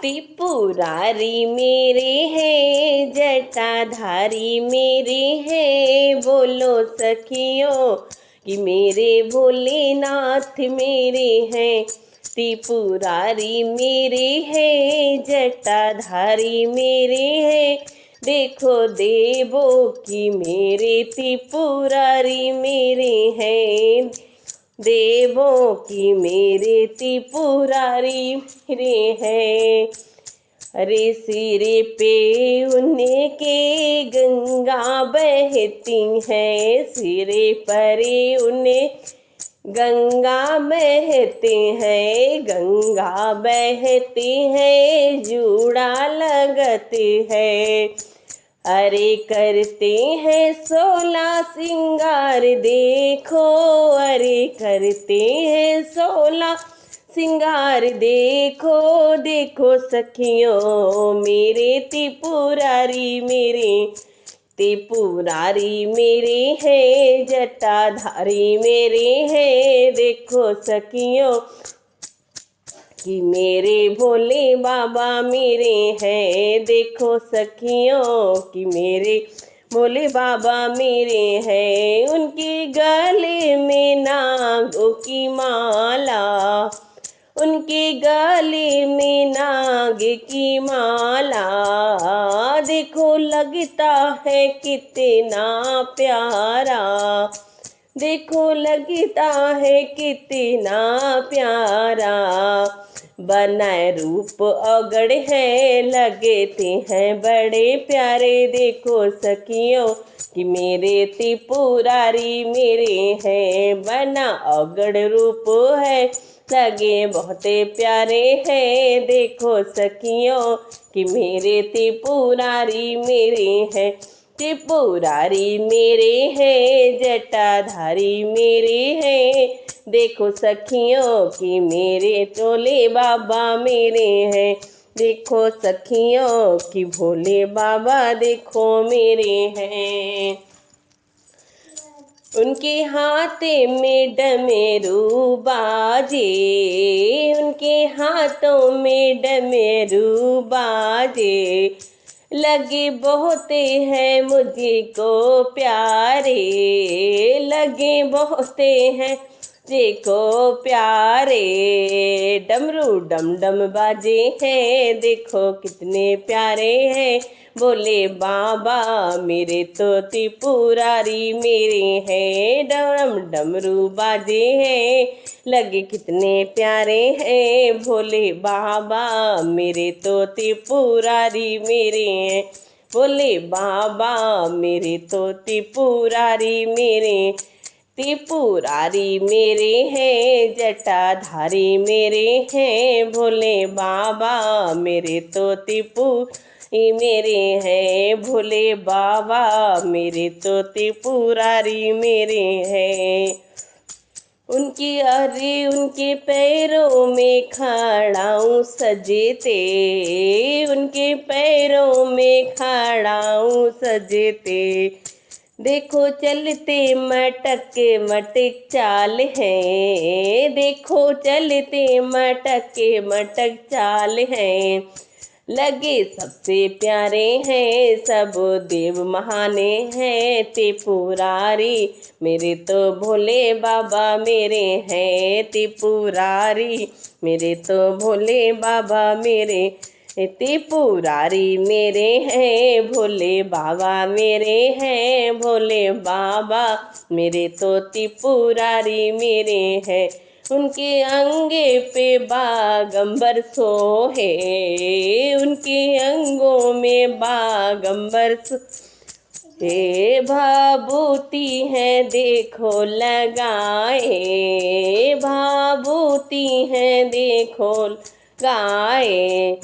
त्रिपुरारी मेरे हैं, जटाधारी मेरे हैं। बोलो सखियों कि मेरे भोलेनाथ मेरे हैं। त्रिपुरारी मेरे हैं, जटाधारी मेरे हैं। देखो देवो कि मेरे त्रिपुरारी मेरे हैं। देवों की मेरे त्रिपुरारी मेरे हैं। अरे सिरे पे उन्हें के गंगा बहती है, सिरे परे उन्हें गंगा बहते हैं, गंगा बहती है, जूड़ा लगते हैं। अरे करते हैं 16 सिंगार देखो, अरे करते हैं 16 सिंगार देखो। देखो सखियों मेरे त्रिपुरारी मेरे, त्रिपुरारी मेरे हैं, जटाधारी मेरे हैं। देखो सखियों कि मेरे भोले बाबा मेरे हैं। देखो सखियों कि मेरे भोले बाबा मेरे हैं। उनके गले में नागों की माला, उनके गले में नाग की माला। देखो लगता है कितना प्यारा, देखो लगता है कितना प्यारा। बनाए रूप अगड़ है, लगते हैं बड़े प्यारे। देखो सखियों कि मेरे त्रिपुरारी मेरे हैं। बना अगड़ रूप है, लगे बहुत प्यारे हैं। देखो सखियों कि मेरे त्रिपुरारी मेरे हैं। त्रिपुरारी मेरे हैं, जटाधारी मेरे हैं। देखो सखियों कि मेरे भोले बाबा मेरे हैं। देखो सखियों कि भोले बाबा देखो मेरे हैं। उनके हाथे में डमरू बाजे, उनके हाथों में डमरू बाजे। लगे बहुत हैं मुझको प्यारे, लगे बहुत हैं देखो प्यारे। डमरू डम डम बाजे हैं, देखो कितने प्यारे हैं। बोले बाबा मेरे तो त्रिपुरारी मेरे हैं। डम डमरू बाजे हैं, लगे कितने प्यारे हैं। भोले बाबा मेरे तो त्रिपुरारी मेरे हैं। बोले बाबा मेरे तो त्रिपुरारी मेरे, त्रिपुरारी मेरे हैं, जटाधारी मेरे हैं। भोले बाबा मेरे तो त्रिपुरारी मेरे हैं। भोले बाबा मेरे तो त्रिपुरारी मेरे हैं। उनकी अरे उनके पैरों में खड़ाऊं सजेते, उनके पैरों में खड़ाऊं सजेते। देखो चलते मटक मटक चाल है, देखो चलते मटक मटक चाल है। लगे सबसे प्यारे हैं, सब देव महाने हैं। त्रिपुरारी मेरे तो भोले बाबा मेरे हैं। त्रिपुरारी मेरे तो भोले बाबा मेरे, त्रिपुरारी मेरे हैं। भोले बाबा मेरे हैं, भोले बाबा मेरे तो त्रिपुरारी मेरे हैं। उनके अंगे पे बागंबर सोहे, उनके अंगों में बागंबर हे भाबूती है देखो लगाए, भाबूती है देखो लगाए।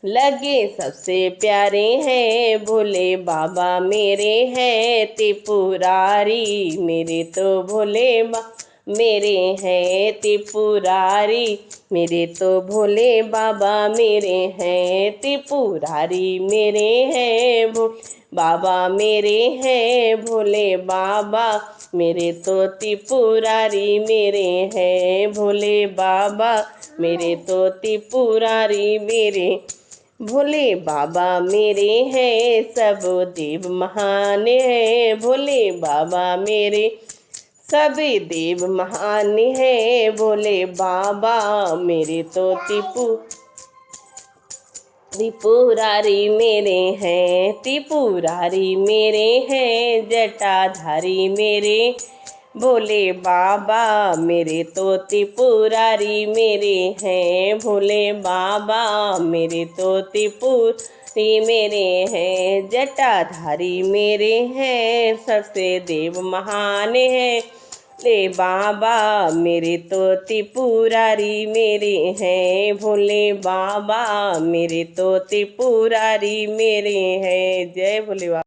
लगे सबसे प्यारे हैं, भोले बाबा मेरे हैं। त्रिपुरारी मेरे तो भोले बाबा मेरे हैं। त्रिपुरारी मेरे तो भोले बाबा मेरे हैं। त्रिपुरारी मेरे हैं, बाबा मेरे हैं। भोले बाबा मेरे तो त्रिपुरारी मेरे हैं। भोले बाबा मेरे तो त्रिपुरारी मेरे भोले बाबा मेरे हैं सब देव महान हैं। भोले बाबा मेरे सब देव महान हैं। भोले बाबा मेरे तो त्रिपुरारी मेरे हैं। त्रिपुरारी मेरे हैं। जटाधारी मेरे भोले बाबा मेरे तो त्रिपुरारी मेरे हैं। भोले बाबा मेरे तो त्रिपुरी मेरे हैं। जटाधारी मेरे हैं। सबसे देव महान हैं। भोले बाबा मेरे तो त्रिपुरारी मेरे हैं। भोले बाबा मेरे तो त्रिपुरारी मेरे हैं। जय भोले बाबा।